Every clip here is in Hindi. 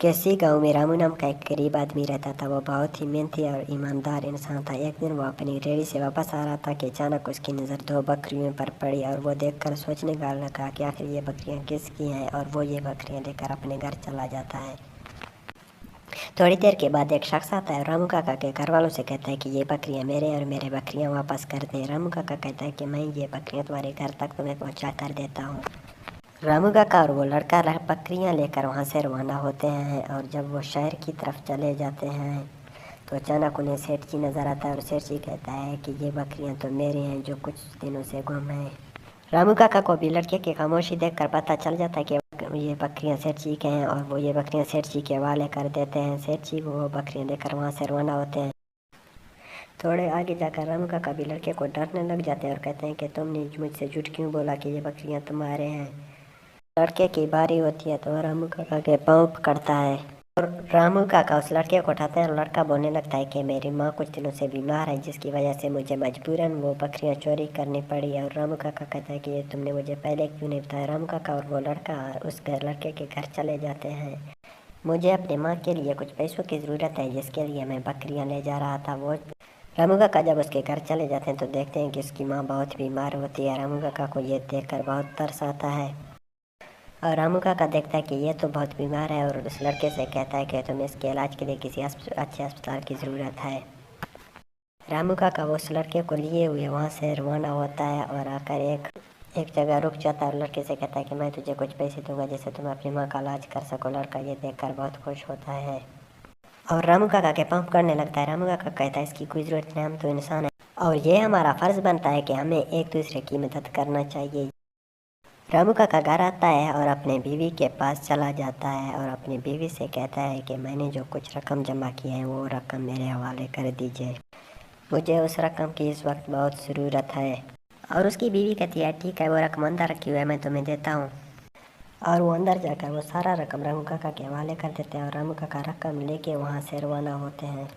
किसी गांव में रामू नाम का एक गरीब आदमी रहता था। वो बहुत ही मेहनती और ईमानदार इंसान था। एक दिन वो अपनी रेड़ी से वापस आ रहा था कि अचानक उसकी नज़र दो बकरियों पर पड़ी और वो देखकर सोचने लगा कि आखिर ये बकरियां किसकी हैं, और वो ये बकरियां लेकर अपने घर चला जाता है। थोड़ी देर के बाद एक शख्स आता है और रामू काका के घर वालों से कहता है कि ये बकरियां मेरे और मेरे बकरियां वापस कर दे। रामू काका कहता है कि मैं ये बकरियां तुम्हारे घर तक तुम्हें पहुंचा कर देता हूँ। रामू काका और वो लड़का बकरियां लेकर वहाँ से रवाना होते हैं, और जब वो शहर की तरफ चले जाते हैं तो अचानक उन्हें सेठ जी नज़र आता है और सेठ जी कहता है कि ये बकरियां तो मेरी हैं जो कुछ दिनों से गुम हैं। रामू काका को भी लड़के की खामोशी देखकर पता चल जाता है कि ये बकरियां सेठ जी के हैं, और वो ये बकरियां सेठ जी के हवाले कर देते हैं। सेठ जी वो बकरियां लेकर वहाँ से रवाना होते हैं। थोड़े आगे जाकर रामू काका भी लड़के को डांटने लग जाते हैं और कहते हैं कि तुमने मुझसे झूठ क्यों बोला कि ये बकरियां तुम्हारे हैं। लड़के की बारी होती है तो रामू काका के पाँव पकड़ता है और रामू काका उस लड़के को उठाते हैं और लड़का बोलने लगता है कि मेरी माँ कुछ दिनों से बीमार है, जिसकी वजह से मुझे मजबूरन वो बकरियां चोरी करनी पड़ी। और रामू काका कहता है कि ये तुमने मुझे पहले क्यों नहीं बताया। रामू काका और वो लड़का उस लड़के के घर चले जाते हैं। मुझे अपनी माँ के लिए कुछ पैसों की ज़रूरत है, जिसके लिए मैं बकरियाँ ले जा रहा था। वो रामू काका जब उसके घर चले जाते हैं तो देखते हैं कि उसकी माँ बहुत बीमार होती है। रामू काका को ये देखकर बहुत तरस आता है और रामू काका देखता है कि ये तो बहुत बीमार है, और उस लड़के से कहता है कि तुम्हें इसके इलाज के लिए किसी अच्छे अस्पताल की ज़रूरत है। रामू काका वो उस लड़के को लिए हुए वहाँ से रवाना होता है और आकर एक जगह रुक जाता है और लड़के से कहता है कि मैं तुझे कुछ पैसे दूंगा जिससे तुम अपनी माँ का इलाज कर सको। लड़का ये देखकर बहुत खुश होता है और रामू काका के पंप करने लगता है। रामू काका कहता है इसकी कोई ज़रूरत नहीं, हम तो इंसान है और ये हमारा फ़र्ज़ बनता है कि हमें एक दूसरे की मदद करना चाहिए। रामू काका घर आता है और अपने बीवी के पास चला जाता है और अपनी बीवी से कहता है कि मैंने जो कुछ रकम जमा की है वो रकम मेरे हवाले कर दीजिए, मुझे उस रकम की इस वक्त बहुत ज़रूरत है। और उसकी बीवी कहती है ठीक है, वो रकम अंदर रखी हुई है, मैं तुम्हें देता हूँ। और वो अंदर जाकर वो सारा रकम रामू काका के हवाले कर देते हैं और रामू काका रकम लेके वहाँ से रवाना होते हैं।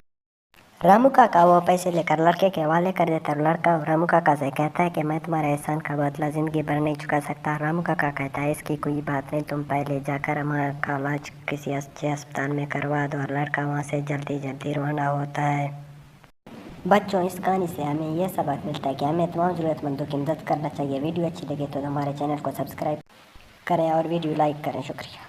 रामू काका वो पैसे लेकर लड़के के हवाले कर देता है और लड़का रामू काका से कहता है कि मैं तुम्हारे एहसान का बदला ज़िंदगी भर नहीं चुका सकता। रामू काका कहता है इसकी कोई बात नहीं, तुम पहले जाकर हमारा इलाज किसी अच्छे अस्पताल में करवा दो। और लड़का वहाँ से जल्दी जल्दी रवाना होता है। बच्चों, इस कहानी से हमें यह सबक मिलता है कि हमें तमाम ज़रूरतमंदों की मदद करना चाहिए। वीडियो अच्छी लगे तो हमारे चैनल को सब्सक्राइब करें और वीडियो लाइक करें। शुक्रिया।